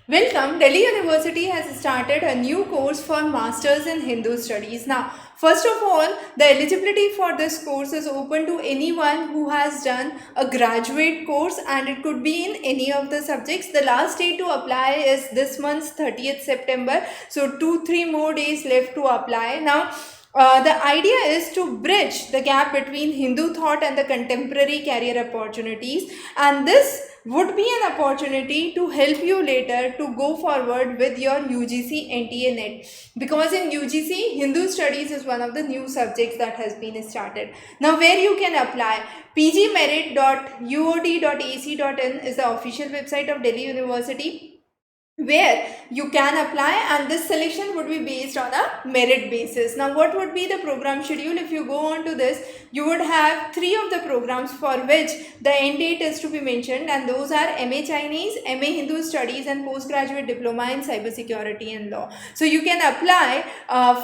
Welcome. Delhi University has started a new course for Masters in Hindu Studies. Now, first of all, the eligibility for this course is open to anyone who has done a graduate course, and it could be in any of the subjects. The last date to apply is this month's 30th September. So, 2-3 more days left to apply. Now, the idea is to bridge the gap between Hindu thought and the contemporary career opportunities, and this would be an opportunity to help you later to go forward with your UGC NTA NET, because in UGC Hindu Studies is one of the new subjects that has been started. Now, where you can apply, pgmerit.uod.ac.in is the official website of Delhi University, where you can apply, and this selection would be based on a merit basis. Now, what would be the program schedule? If you go on to this, you would have 3 of the programs for which the end date is to be mentioned, and those are MA Chinese, MA Hindu Studies, and postgraduate diploma in cybersecurity and law. So you can apply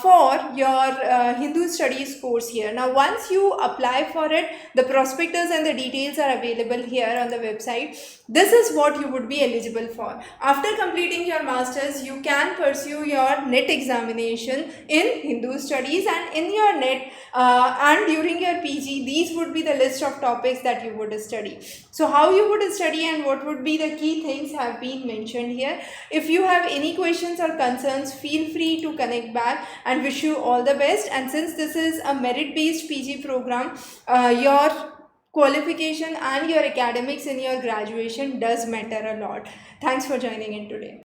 for your Hindu Studies course here. Now, once you apply for it, the prospectus and the details are available here on the website. This is what you would be eligible for. After completing your masters, you can pursue your NET examination in Hindu Studies, and in your NET and during your PG, these would be the list of topics that you would study. So how you would study and what would be the key things have been mentioned here. If you have any questions or concerns, feel free to connect back, and wish you all the best. And since this is a merit based PG program, your qualification and your academics in your graduation does matter a lot. Thanks for joining in today.